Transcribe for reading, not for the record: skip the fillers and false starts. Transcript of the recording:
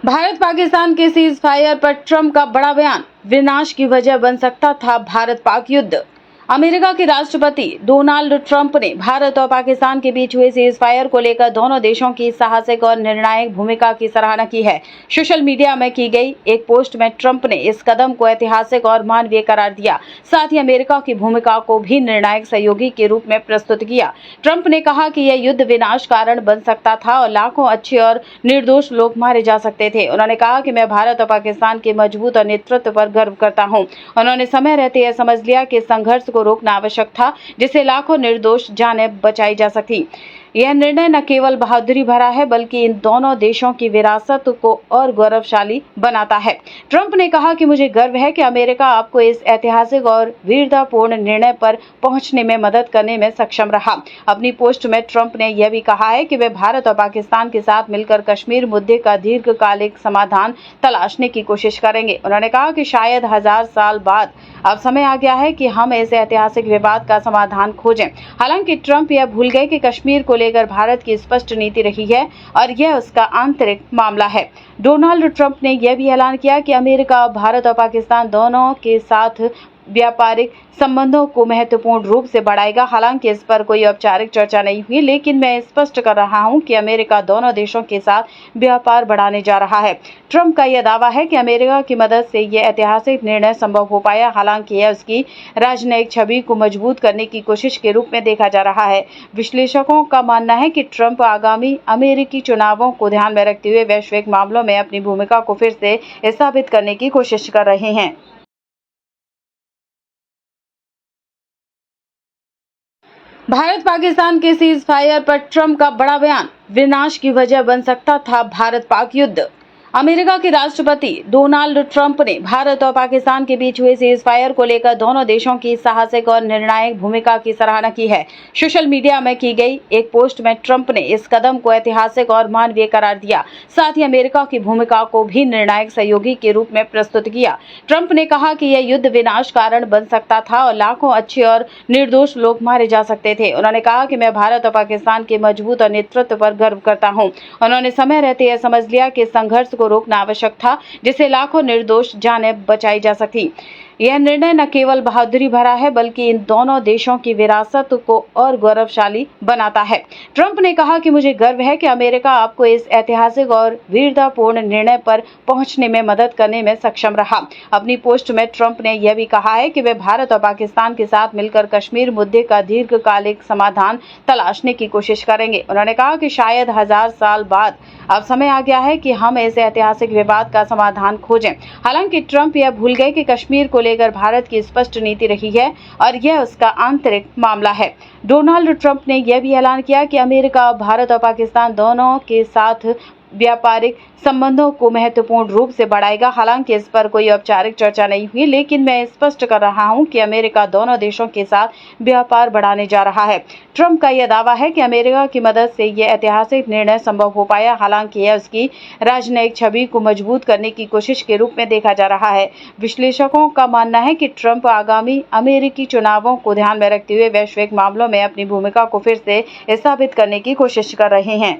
भारत पाकिस्तान के cease fire पर Trump का बड़ा बयान, विनाश की वजह बन सकता था भारत पाक युद्ध। अमेरिका के राष्ट्रपति डोनाल्ड ट्रंप ने भारत और पाकिस्तान के बीच हुए सीज फायर को लेकर दोनों देशों की साहसिक और निर्णायक भूमिका की सराहना की है। सोशल मीडिया में की गई एक पोस्ट में ट्रंप ने इस कदम को ऐतिहासिक और मानवीय करार दिया, साथ ही अमेरिका की भूमिका को भी निर्णायक सहयोगी के रूप में प्रस्तुत किया। ट्रंप ने कहा कि यह युद्ध विनाश कारण बन सकता था और लाखों अच्छे और निर्दोष लोग मारे जा सकते थे। उन्होंने कहा कि मैं भारत और पाकिस्तान के मजबूत और नेतृत्व पर गर्व करता हूँ। उन्होंने समय रहते यह समझ लिया कि संघर्ष को रोकना आवश्यक था, जिससे लाखों निर्दोष जानें बचाई जा सकती। यह निर्णय न केवल बहादुरी भरा है, बल्कि इन दोनों देशों की विरासत को और गौरवशाली बनाता है। ट्रंप ने कहा कि मुझे गर्व है कि अमेरिका आपको इस ऐतिहासिक और वीरतापूर्ण निर्णय पर पहुंचने में मदद करने में सक्षम रहा। अपनी पोस्ट में ट्रंप ने यह भी कहा है कि वे भारत और पाकिस्तान के साथ मिलकर कश्मीर मुद्दे का दीर्घकालिक समाधान तलाशने की कोशिश करेंगे। उन्होंने कहा कि शायद 1000 साल बाद अब समय आ गया है कि हम इस ऐतिहासिक विवाद का समाधान खोजें। हालांकि ट्रंप यह भूल गए कि कश्मीर को लेकर भारत की स्पष्ट नीति रही है और यह उसका आंतरिक मामला है। डोनाल्ड ट्रंप ने यह भी ऐलान किया कि अमेरिका, भारत और पाकिस्तान दोनों के साथ व्यापारिक संबंधों को महत्वपूर्ण रूप से बढ़ाएगा। हालांकि इस पर कोई औपचारिक चर्चा नहीं हुई, लेकिन मैं स्पष्ट कर रहा हूं कि अमेरिका दोनों देशों के साथ व्यापार बढ़ाने जा रहा है। ट्रंप का यह दावा है कि अमेरिका की मदद से यह ऐतिहासिक निर्णय संभव हो पाया, हालांकि यह उसकी राजनयिक छवि को मजबूत करने की कोशिश के रूप में देखा जा रहा है। विश्लेषकों का मानना है कि ट्रंप आगामी अमेरिकी चुनावों को ध्यान में रखते हुए वैश्विक मामलों में अपनी भूमिका को फिर से स्थापित करने की कोशिश कर रहे हैं। भारत पाकिस्तान के सीज फायर पर ट्रंप का बड़ा बयान, विनाश की वजह बन सकता था भारत पाक युद्ध। अमेरिका के राष्ट्रपति डोनाल्ड ट्रंप ने भारत और पाकिस्तान के बीच हुए सीज फायर को लेकर दोनों देशों की साहसिक और निर्णायक भूमिका की सराहना की है। सोशल मीडिया में की गई एक पोस्ट में ट्रंप ने इस कदम को ऐतिहासिक और मानवीय करार दिया, साथ ही अमेरिका की भूमिका को भी निर्णायक सहयोगी के रूप में प्रस्तुत किया। ट्रंप ने कहा कि यह युद्ध विनाश कारण बन सकता था और लाखों अच्छे और निर्दोष लोग मारे जा सकते थे। उन्होंने कहा कि मैं भारत और पाकिस्तान के मजबूत और नेतृत्व पर गर्व करता हूँ। उन्होंने समय रहते यह समझ लिया कि संघर्ष को रोकना आवश्यक था, जिससे लाखों निर्दोष जानें बचाई जा सकती। यह निर्णय न केवल बहादुरी भरा है, बल्कि इन दोनों देशों की विरासत को और गौरवशाली बनाता है। ट्रंप ने कहा कि मुझे गर्व है कि अमेरिका आपको इस ऐतिहासिक और वीरतापूर्ण निर्णय पर पहुंचने में मदद करने में सक्षम रहा। अपनी पोस्ट में ट्रंप ने यह भी कहा है कि वे भारत और पाकिस्तान के साथ मिलकर कश्मीर मुद्दे का दीर्घकालिक समाधान तलाशने की कोशिश करेंगे। उन्होंने कहा कि शायद 1000 साल बाद अब समय आ गया है कि हम इस ऐतिहासिक विवाद का समाधान खोजें। हालांकि ट्रंप यह भूल गए कि कश्मीर को लेकर भारत की स्पष्ट नीति रही है और यह उसका आंतरिक मामला है। डोनाल्ड ट्रंप ने यह भी ऐलान किया कि अमेरिका, भारत और पाकिस्तान दोनों के साथ व्यापारिक संबंधों को महत्वपूर्ण रूप से बढ़ाएगा। हालांकि इस पर कोई औपचारिक चर्चा नहीं हुई, लेकिन मैं स्पष्ट कर रहा हूं कि अमेरिका दोनों देशों के साथ व्यापार बढ़ाने जा रहा है। ट्रंप का यह दावा है कि अमेरिका की मदद से यह ऐतिहासिक निर्णय संभव हो पाया, हालांकि यह उसकी राजनयिक छवि को मजबूत करने की कोशिश के रूप में देखा जा रहा है। विश्लेषकों का मानना है कि ट्रंप आगामी अमेरिकी चुनावों को ध्यान में रखते हुए वैश्विक मामलों में अपनी भूमिका को फिर से स्थापित करने की कोशिश कर रहे हैं।